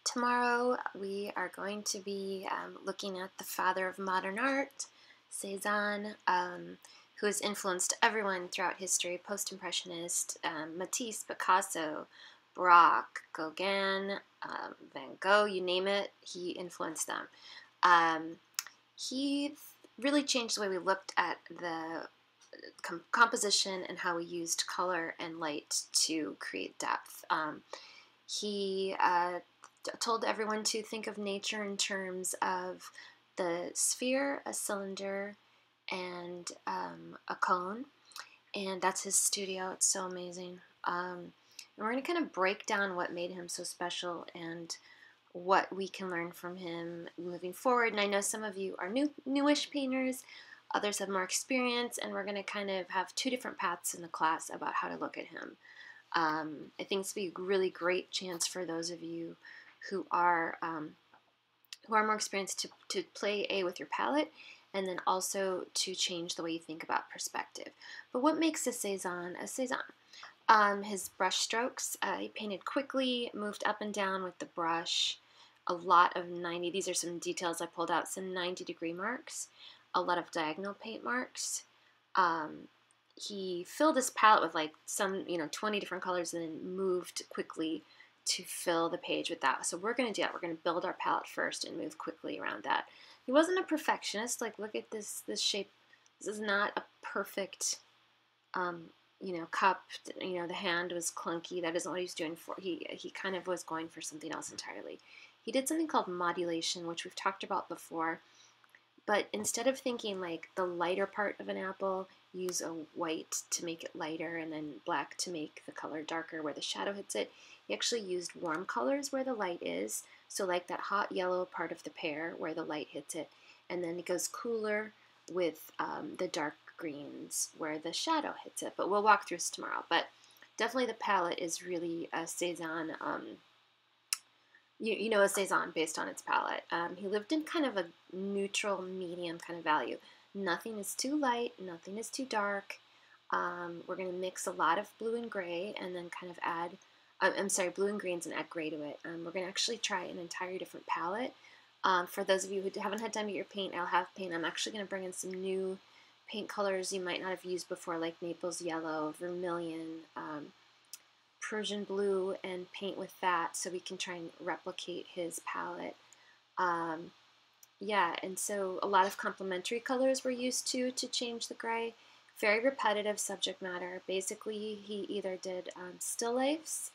Tomorrow we are going to be looking at the father of modern art, Cezanne, who has influenced everyone throughout history, post-impressionist, Matisse, Picasso, Braque, Gauguin, Van Gogh, you name it, he influenced them. He really changed the way we looked at the composition and how we used color and light to create depth. He told everyone to think of nature in terms of the sphere, a cylinder, and a cone. And that's his studio. It's so amazing. And we're going to kind of break down what made him so special and what we can learn from him moving forward. And I know some of you are newish painters, others have more experience, and we're going to kind of have two different paths in the class about how to look at him. I think it's be a really great chance for those of you who are more experienced to play with your palette, and then also to change the way you think about perspective. But what makes a Cezanne a Cezanne? His brush strokes. He painted quickly, moved up and down with the brush. A lot of 90. These are some details I pulled out. Some 90-degree marks. A lot of diagonal paint marks. He filled his palette with like some 20 different colors and then moved quickly to fill the page with that. So we're going to do that. We're going to build our palette first and move quickly around that. He wasn't a perfectionist. Like, look at this shape. This is not a perfect cup. The hand was clunky. That isn't what he's doing for. He kind of was going for something else entirely. He did something called modulation, which we've talked about before. But instead of thinking like the lighter part of an apple, use a white to make it lighter and then black to make the color darker where the shadow hits it. He actually used warm colors where the light is, so like that hot yellow part of the pear where the light hits it, and then it goes cooler with the dark greens where the shadow hits it. But we'll walk through this tomorrow. But definitely the palette is really a Cezanne, a Cezanne based on its palette. He lived in kind of a neutral, medium kind of value. Nothing is too light, nothing is too dark. We're going to mix a lot of blue and gray and then kind of add, blue and greens and add gray to it. We're going to actually try an entirely different palette. For those of you who haven't had time to get your paint, I'll have paint. I'm actually going to bring in some new paint colors you might not have used before, like Naples yellow, vermilion, Persian blue, and paint with that so we can try and replicate his palette. And so a lot of complementary colors were used to change the gray. Very repetitive subject matter. Basically, he either did still lifes,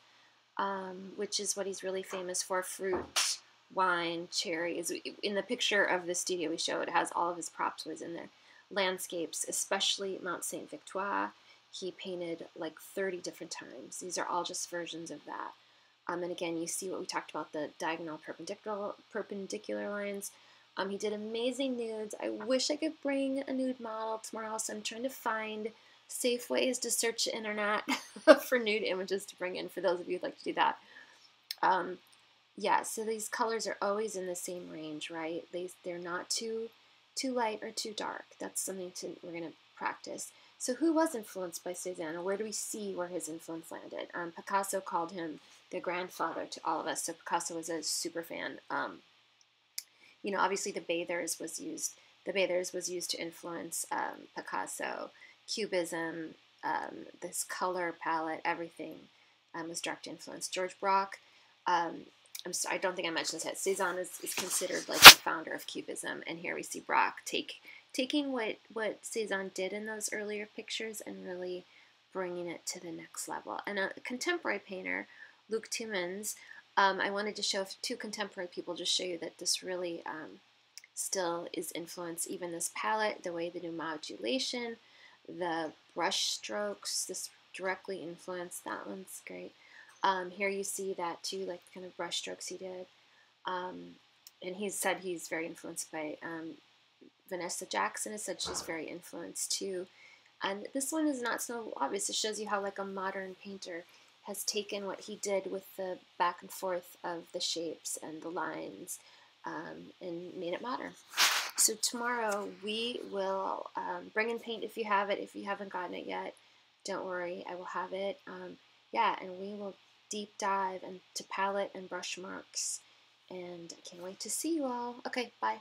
which is what he's really famous for, fruit, wine, cherries. In the picture of the studio we show, it has all of his props was in there. Landscapes, especially Mount Saint Victoire, he painted like 30 different times. These are all just versions of that. And again, you see what we talked about, the diagonal perpendicular lines. He did amazing nudes. I wish I could bring a nude model tomorrow, so I'm trying to find safe ways to search the internet for nude images to bring in for those of you who'd like to do that. So these colors are always in the same range, right? They're not too light or too dark. That's something we're going to practice. So who was influenced by Cezanne, or where do we see where his influence landed? Picasso called him the grandfather to all of us, so Picasso was a super fan. Obviously the Bathers was used to influence Picasso. Cubism, this color palette, everything was direct influence. George Braque, I don't think I mentioned this yet. Cezanne is considered like the founder of Cubism, and here we see Braque taking what Cezanne did in those earlier pictures and really bringing it to the next level. And a contemporary painter, Luc Tuymans, I wanted to show two contemporary people, just show you that this really still is influenced, even this palette, the way they do modulation, the brush strokes, this directly influenced. That one's great. Here you see that too, like the kind of brush strokes he did. And he said he's very influenced by Vanessa Jackson has said she's very influenced too. And this one is not so obvious. It shows you how like a modern painter has taken what he did with the back and forth of the shapes and the lines and made it modern. So tomorrow we will bring in paint if you have it. If you haven't gotten it yet, don't worry, I will have it. And we will deep dive into palette and brush marks And I can't wait to see you all. Okay, bye.